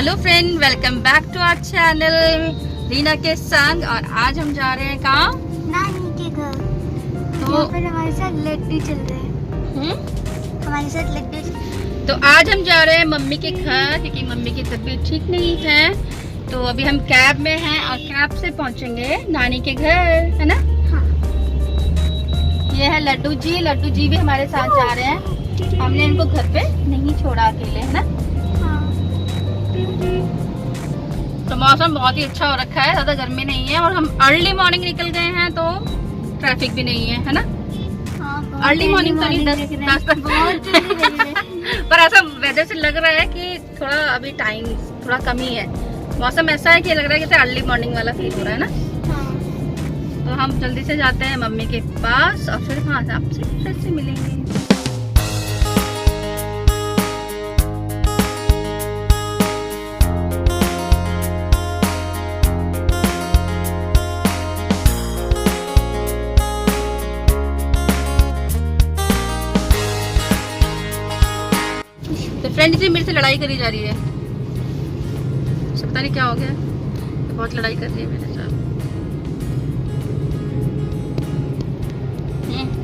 Hello friend, welcome back to our channel Reena के संग। और आज हम जा रहे हैं कहाँ? नानी के घर। तो फिर हमारे साथ लड्डू चल रहे हैं। हमारे साथ लड्डू। तो आज हम जा रहे हैं मम्मी के घर क्योंकि मम्मी की तबीयत ठीक नहीं है। तो अभी हम कैब में हैं और कैब से पहुंचेंगे नानी के घर, है ना? हाँ। ये है लड्डू जी भी हमारे साथ जा रहे हैं। हमने इनको घर पे नहीं छोड़ा अकेले, है ना? तो मौसम बहुत ही अच्छा हो रखा है, ज्यादा गर्मी नहीं है और हम अर्ली मॉर्निंग निकल गए हैं तो ट्रैफिक भी नहीं है ना? अर्ली मॉर्निंग तो नहीं, 10 तक पर ऐसा वेदर से लग रहा है कि थोड़ा अभी टाइम थोड़ा कमी है। मौसम ऐसा है कि लग रहा है जैसे अर्ली मॉर्निंग वाला फील हो रहा है ना। तो हम जल्दी से जाते हैं मम्मी के पास और फिर वहाँ से आपसे फिर से मिलेंगे। फ्रेंड जी मेरे से लड़ाई करी जा रही है, पता नहीं क्या हो गया, बहुत लड़ाई कर रही है मेरे साथ।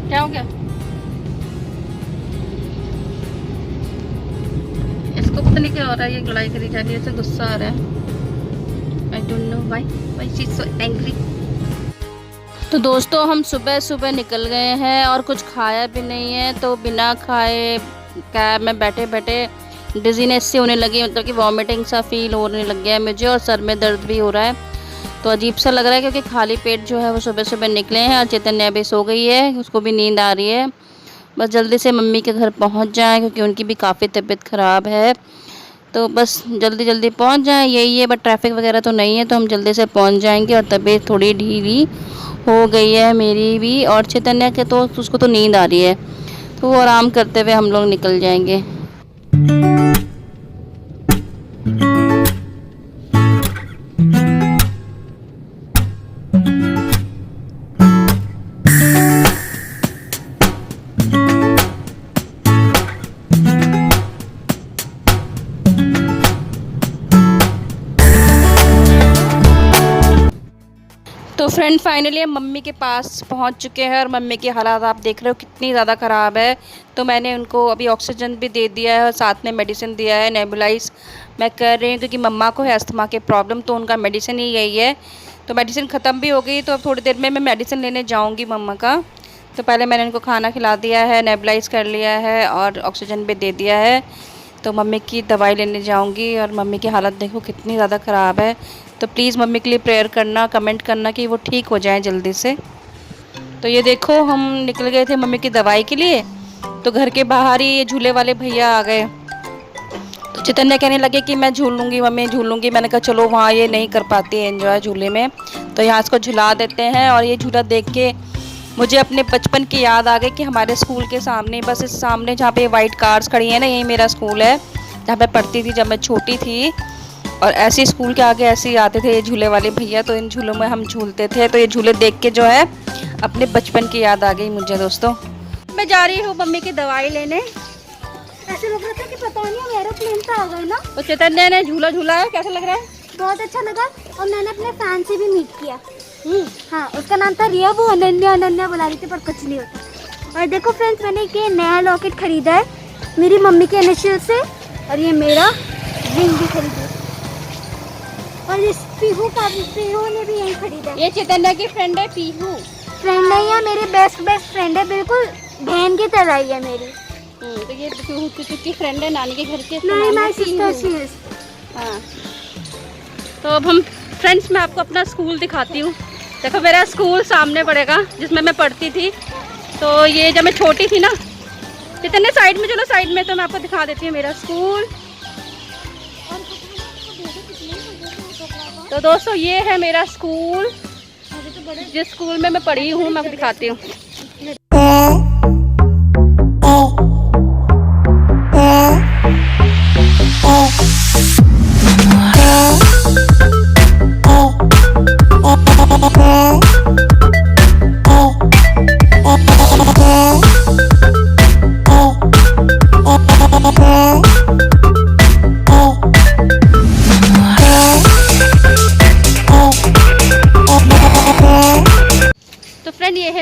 क्या हो गया? इसको पता नहीं क्या हो रहा है, ये लड़ाई करी जा रही है, इससे गुस्सा आ रहा है। I don't know why she is so angry. तो दोस्तों हम सुबह सुबह निकल गए हैं और कुछ खाया भी नहीं है, तो बिना खाए कैब में बैठे बैठे डिजीनेस से होने लगी, मतलब कि वॉमिटिंग सा फील होने लग गया है मुझे और सर में दर्द भी हो रहा है। तो अजीब सा लग रहा है क्योंकि खाली पेट जो है वो सुबह सुबह निकले हैं और चैतन्या भी सो गई है, उसको भी नींद आ रही है। बस जल्दी से मम्मी के घर पहुंच जाएं क्योंकि उनकी भी काफ़ी तबीयत ख़राब है। तो बस जल्दी जल्दी पहुंच जाएं, यही है। बट ट्रैफिक वगैरह तो नहीं है तो हम जल्दी से पहुँच जाएँगे। और तबीयत थोड़ी ढीली हो गई है मेरी भी, और चैतन्या के तो उसको तो नींद आ रही है, तो वो आराम करते हुए हम लोग निकल जाएंगे। तो फ्रेंड फाइनली हम मम्मी के पास पहुंच चुके हैं और मम्मी की हालात आप देख रहे हो कितनी ज़्यादा ख़राब है। तो मैंने उनको अभी ऑक्सीजन भी दे दिया है और साथ में मेडिसिन दिया है, नेबुलाइज मैं कर रही हूँ क्योंकि मम्मा को है अस्थमा के प्रॉब्लम, तो उनका मेडिसिन ही यही है। तो मेडिसिन ख़त्म भी हो गई, तो अब थोड़ी देर में मैं मेडिसिन लेने जाऊँगी मम्मा का। तो पहले मैंने उनको खाना खिला दिया है, नेबुलाइज कर लिया है और ऑक्सीजन भी दे दिया है। तो मम्मी की दवाई लेने जाऊँगी और मम्मी की हालत देखो कितनी ज़्यादा ख़राब है। तो प्लीज़ मम्मी के लिए प्रेयर करना, कमेंट करना कि वो ठीक हो जाए जल्दी से। तो ये देखो हम निकल गए थे मम्मी की दवाई के लिए, तो घर के बाहर ही ये झूले वाले भैया आ गए। तो चैतन्या कहने लगे कि मैं झूलूंगी मम्मी, झूलूंगी। मैंने कहा चलो, वहाँ ये नहीं कर पाती है एंजॉय झूले में, तो यहाँ इसको झुला देते हैं। और ये झूला देख के मुझे अपने बचपन की याद आ गई कि हमारे स्कूल के सामने, बस इस सामने जहाँ पे वाइट कार्स खड़ी हैं ना, यही मेरा स्कूल है जहाँ पे पढ़ती थी जब मैं छोटी थी। और ऐसे स्कूल के आगे ऐसे ही आते थे ये झूले वाले भैया, तो इन झूलों में हम झूलते थे। तो ये झूले देख के जो है अपने बचपन की याद आ गई मुझे। दोस्तों मैं जा रही हूँ मम्मी की दवाई लेने। ऐसे लग रहा था कि पता नहीं हम एरोप्लेन पे आ गए ना। तो चैतन्या ने झूला झूला है, कैसा लग रहा है? बहुत अच्छा लगा। और मैंने अपने फैन से भी मीट किया। हाँ, उसका नाम था रिया, वो अनन्या बुला रही थी पर कुछ नहीं होता। और देखो फ्रेंड्स, मैंने ये नया लॉकेट खरीदा है मेरी मम्मी के इनिशियल से, और ये मेरा रिंग भी खरीदा। और इस पीहू ने भी यही खरीदा। ये चैतन्या की फ्रेंड है पीहू। फ्रेंड नहीं है, मेरी बेस्ट फ्रेंड है, बिल्कुल बहन की तरह ही है मेरी। तो ये पीहू की फ्रेंड है नानी के घर के। नहीं, माय सिस्टर शी इज। हाँ, तो अब हम फ्रेंड्स मैं आपको अपना स्कूल दिखाती हूँ। देखो मेरा स्कूल सामने पड़ेगा जिसमें मैं पढ़ती थी। तो ये जब मैं छोटी थी ना, चैतन्या साइड में चलो, साइड में, तो मैं आपको दिखा देती हूँ मेरा स्कूल। तो दोस्तों ये है मेरा स्कूल, जिस स्कूल में मैं पढ़ी हूँ, मैं आपको दिखाती हूँ।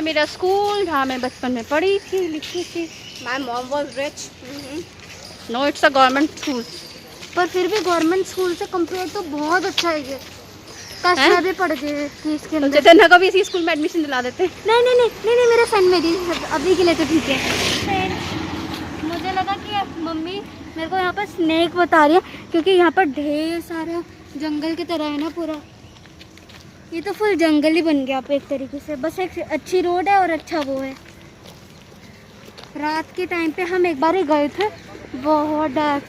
मेरा स्कूल जहाँ मैं बचपन में पढ़ी थी, लिखी थी। My mom was rich. No, it's a government school. पर फिर भी गवर्नमेंट स्कूल से कंपेयर तो बहुत अच्छा है ये। काश मैं भी पढ़ गई थी इसके तो अंदर। चेतन को भी इसी स्कूल में एडमिशन दिला देते। नहीं नहीं नहीं नहीं नहीं, मेरा सन मेरी अभी के लिए तो ठीक है। मुझे लगा कि मम्मी मेरे को यहाँ पर स्नेक बता रही है, क्योंकि यहाँ पर ढेर सारा जंगल की तरह है ना पूरा। ये तो फुल जंगल ही बन गया पे एक तरीके से। बस एक अच्छी रोड है और अच्छा वो है। रात के टाइम पे हम एक बार ही गए थे, बहुत डर।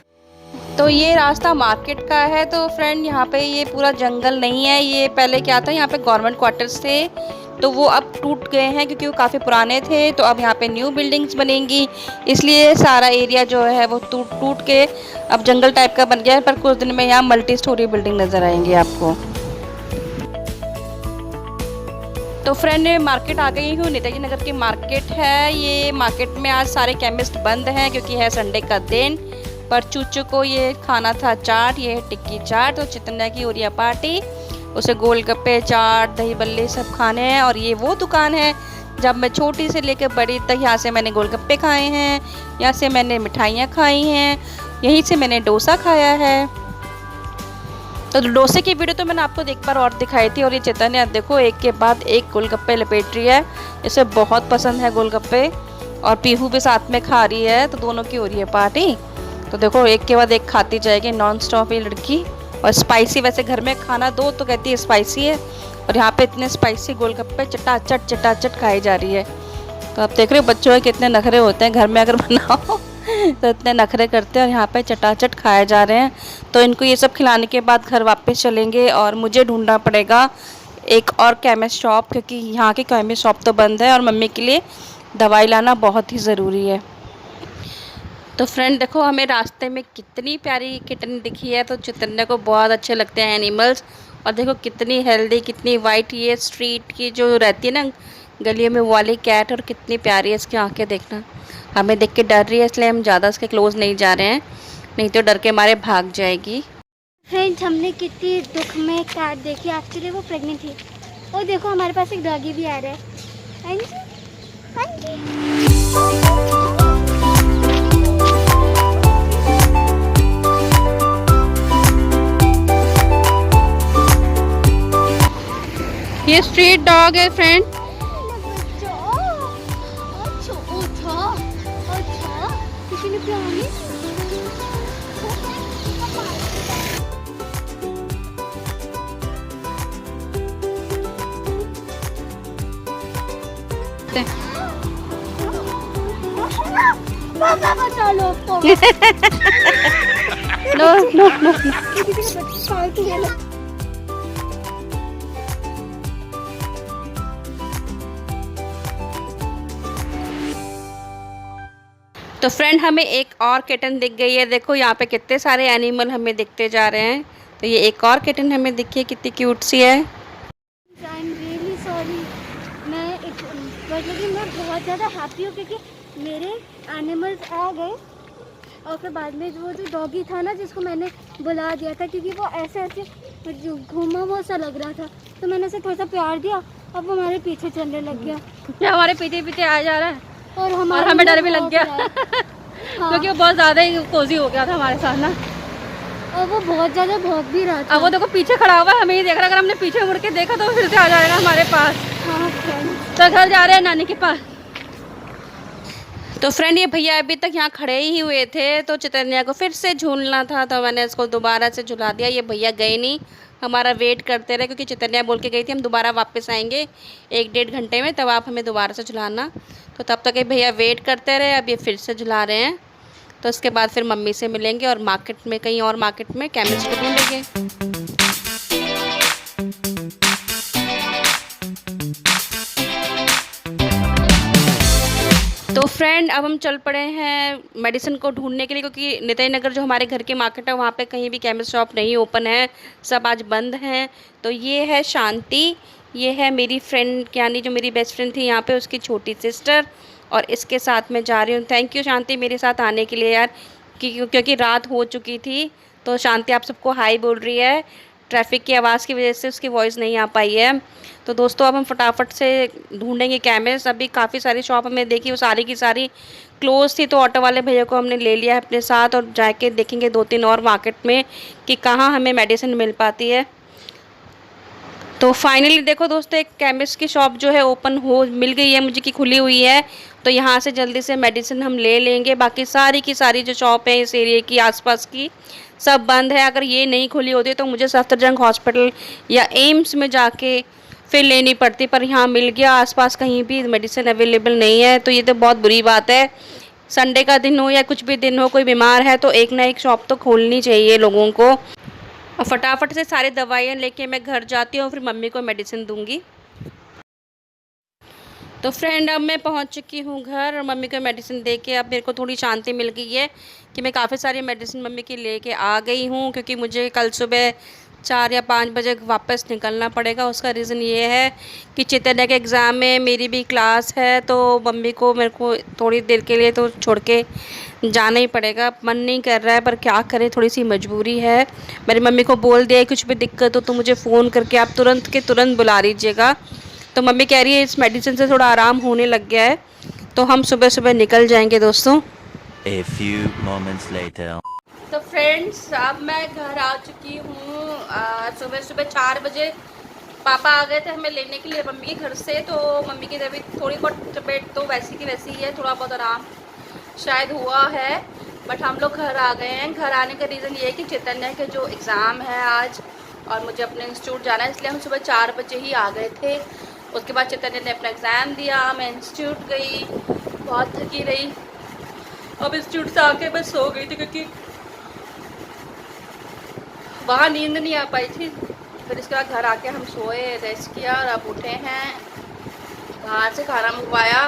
तो ये रास्ता मार्केट का है। तो फ्रेंड यहाँ पे ये पूरा जंगल नहीं है, ये पहले क्या था, यहाँ पे गवर्नमेंट क्वार्टर्स थे, तो वो अब टूट गए हैं क्योंकि वो काफ़ी पुराने थे। तो अब यहाँ पे न्यू बिल्डिंग्स बनेंगी, इसलिए सारा एरिया जो है वो टूट टूट के अब जंगल टाइप का बन गया है। पर कुछ दिन में यहाँ मल्टी स्टोरी बिल्डिंग नज़र आएंगी आपको। तो फ्रेंड मार्केट आ गई हूँ, नेताजी नगर की मार्केट है ये। मार्केट में आज सारे केमिस्ट बंद हैं क्योंकि है संडे का दिन। पर चूचू को ये खाना था चाट, ये है टिक्की चाट। तो चितन्या की ओरिया पार्टी, उसे गोलगप्पे, चाट, दही बल्ले सब खाने हैं। और ये वो दुकान है जब मैं छोटी से लेकर बड़ी तक यहाँ से मैंने गोलगप्पे खाए हैं, यहाँ से मैंने मिठाइयाँ खाई हैं, यहीं से मैंने डोसा खाया है। तो डोसे की वीडियो तो मैंने आपको एक बार और दिखाई थी। और ये चितन्या देखो एक के बाद एक गोलगप्पे लपेट रही है, इसे बहुत पसंद है गोलगप्पे। और पीहू भी साथ में खा रही है, तो दोनों की हो रही है पार्टी। तो देखो एक के बाद एक खाती जाएगी नॉन स्टॉप ये लड़की। और स्पाइसी, वैसे घर में खाना दो तो कहती है स्पाइसी है, और यहाँ पे इतने स्पाइसी गोलगप्पे चटाचट खाई जा रही है। तो आप देख रहे हो बच्चों के कितने नखरे होते हैं, घर में अगर बनाओ तो इतने नखरे करते हैं, और यहाँ पे चटाचट खाए जा रहे हैं। तो इनको ये सब खिलाने के बाद घर वापस चलेंगे, और मुझे ढूंढना पड़ेगा एक और केमिस्ट शॉप, क्योंकि यहाँ की केमिस्ट शॉप तो बंद है, और मम्मी के लिए दवाई लाना बहुत ही ज़रूरी है। तो फ्रेंड देखो हमें रास्ते में कितनी प्यारी किटन दिखी है। तो चितन्या को बहुत अच्छे लगते हैं एनिमल्स। और देखो कितनी हेल्दी, कितनी वाइट, ये स्ट्रीट की जो रहती है ना गलियों में, वो वाली कैट, और कितनी प्यारी है इसकी आंखें देखना। हमें देख के डर रही है, इसलिए हम ज़्यादा इसके क्लोज़ नहीं जा रहे हैं, नहीं तो डर के मारे भाग जाएगी। फ्रेंड्स हमने कितनी दुख में कैट देखी। एक्चुअली वो प्रेग्नेंट थी। और देखो हमारे पास एक डॉगी भी आ रहा है। हाँ जी, हाँ जी। ये स्ट्रीट डॉग है फ्रेंड। किसी ने प्यार बचा लो उसको। No no no. तो फ्रेंड हमें एक और किटन दिख गई है। देखो यहाँ पे कितने सारे एनिमल हमें दिखते जा रहे हैं। तो ये एक और किटन हमें दिखी है, कितनी क्यूट सी है। I am really sorry. लेकिन मैं बहुत ज़्यादा हैप्पी हूँ क्योंकि मेरे एनिमल्स आ गए। और फिर बाद में वो जो डॉगी था ना जिसको मैंने बुला दिया था, क्योंकि वो ऐसे ऐसे घूमा वो सा लग रहा था, तो मैंने उसे थोड़ा सा प्यार दिया। अब वो हमारे पीछे चलने लग गया, हमारे पीछे पीछे आ जा रहा है, और हमें डर भी लग गया क्योंकि वो बहुत ज़्यादा ही कोजी हो गया था हमारे साथ ना। और वो बहुत ज़्यादा भौंक भी रहा था। अब वो देखो पीछे खड़ा हुआ है, हमें ही देख रहा है। अगर हमने पीछे मुड़ के देखा तो वो फिर से आ जाएगा हमारे पास। हाँ तो घर जा रहे हैं नानी के पास। तो फ्रेंड ये भैया अभी तक यहाँ खड़े ही हुए थे, तो चितन्या को फिर से झूलना था, तो मैंने इसको दोबारा से झुला दिया। ये भैया गए नहीं, हमारा वेट करते रहे, क्योंकि चितन्या बोल के गई थी हम दोबारा वापस आएंगे 1-1.5 घंटे में, तब आप हमें दोबारा से झुलाना। तो तब तक ये भैया वेट करते रहे। अब ये फिर से झुला रहे हैं, तो उसके बाद फिर मम्मी से मिलेंगे और मार्केट में, कहीं और मार्केट में केमिस्ट को ढूंढेंगे। तो फ्रेंड अब हम चल पड़े हैं मेडिसिन को ढूंढने के लिए, क्योंकि नेताजी नगर जो हमारे घर की मार्केट है वहाँ पे कहीं भी केमिस्ट शॉप नहीं ओपन है, सब आज बंद हैं। तो ये है शांति, ये है मेरी फ्रेंड, यानी जो मेरी बेस्ट फ्रेंड थी यहाँ पे, उसकी छोटी सिस्टर, और इसके साथ मैं जा रही हूँ। थैंक यू शांति मेरे साथ आने के लिए यार, क्योंकि रात हो चुकी थी। तो शांति आप सबको हाय बोल रही है। ट्रैफिक की आवाज़ की वजह से उसकी वॉइस नहीं आ पाई है। तो दोस्तों अब हम फटाफट से ढूंढेंगे केमिस्ट। अभी काफ़ी सारी शॉप हमने देखी, वो सारी की सारी क्लोज थी, तो ऑटो वाले भैया को हमने ले लिया है अपने साथ और जाके देखेंगे 2-3 और मार्केट में कि कहाँ हमें मेडिसिन मिल पाती है। तो फाइनली देखो दोस्तों, एक केमिस्ट की शॉप जो है ओपन हो मिल गई है मुझे, कि खुली हुई है। तो यहाँ से जल्दी से मेडिसिन हम ले लेंगे। बाकी सारी की सारी जो शॉप है इस एरिया की आसपास की सब बंद है। अगर ये नहीं खुली होती तो मुझे सफदरजंग हॉस्पिटल या एम्स में जाके फिर लेनी पड़ती, पर यहाँ मिल गया। आसपास कहीं भी मेडिसिन अवेलेबल नहीं है, तो ये तो बहुत बुरी बात है। संडे का दिन हो या कुछ भी दिन हो, कोई बीमार है तो एक ना एक शॉप तो खोलनी चाहिए लोगों को। और फटाफट से सारी दवाइयाँ लेके मैं घर जाती हूँ, फिर मम्मी को मेडिसिन दूंगी। तो फ्रेंड अब मैं पहुँच चुकी हूँ घर और मम्मी को मेडिसिन दे के अब मेरे को थोड़ी शांति मिल गई है कि मैं काफ़ी सारी मेडिसिन मम्मी की लेके आ गई हूँ, क्योंकि मुझे कल सुबह 4 या 5 बजे वापस निकलना पड़ेगा। उसका रीज़न ये है कि चैतन्य के एग्ज़ाम में मेरी भी क्लास है, तो मम्मी को मेरे को थोड़ी देर के लिए तो छोड़ के जाना ही पड़ेगा। मन नहीं कर रहा है पर क्या करें, थोड़ी सी मजबूरी है। मेरी मम्मी को बोल दिया है कुछ भी दिक्कत हो तो मुझे फ़ोन करके आप तुरंत के तुरंत बुला लीजिएगा। तो मम्मी कह रही है इस मेडिसिन से थोड़ा आराम होने लग गया है, तो हम सुबह सुबह निकल जाएंगे दोस्तों। A few moments later. तो फ्रेंड्स अब मैं घर आ चुकी हूँ। सुबह सुबह 4 बजे पापा आ गए थे हमें लेने के लिए मम्मी के घर से। तो मम्मी की तबीयत थोड़ी बहुत तबीयत तो वैसी की वैसी ही है, थोड़ा बहुत आराम शायद हुआ है, बट हम लोग घर आ गए हैं। घर आने का रीज़न ये है कि चैतन्य के जो एग्ज़ाम है आज और मुझे अपने इंस्टीट्यूट जाना है, इसलिए हम सुबह 4 बजे ही आ गए थे। उसके बाद चैतन्य ने अपना एग्ज़ाम दिया, मैं इंस्टीट्यूट गई, बहुत थकी रही। अब इंस्टीट्यूट से आके मैं सो गई थी क्योंकि वहाँ नींद नहीं आ पाई थी। फिर इसके बाद घर आके हम सोए, रेस्ट किया और अब उठे हैं। बाहर से खाना मंगवाया।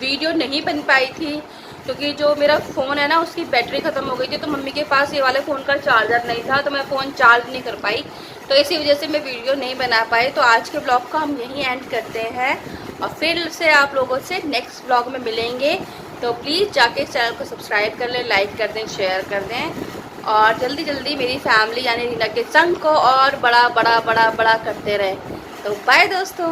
वीडियो नहीं बन पाई थी क्योंकि जो मेरा फ़ोन है ना उसकी बैटरी ख़त्म हो गई थी, तो मम्मी के पास ये वाले फ़ोन का चार्जर नहीं था, तो मैं फ़ोन चार्ज नहीं कर पाई, तो इसी वजह से मैं वीडियो नहीं बना पाई। तो आज के ब्लॉग का हम यहीं एंड करते हैं और फिर से आप लोगों से नेक्स्ट ब्लॉग में मिलेंगे। तो प्लीज़ जाके इस चैनल को सब्सक्राइब कर लें, लाइक कर दें, शेयर कर दें और जल्दी जल्दी मेरी फैमिली यानी रीना के संग को और बड़ा बड़ा बड़ा बड़ा करते रहें। तो बाय दोस्तों।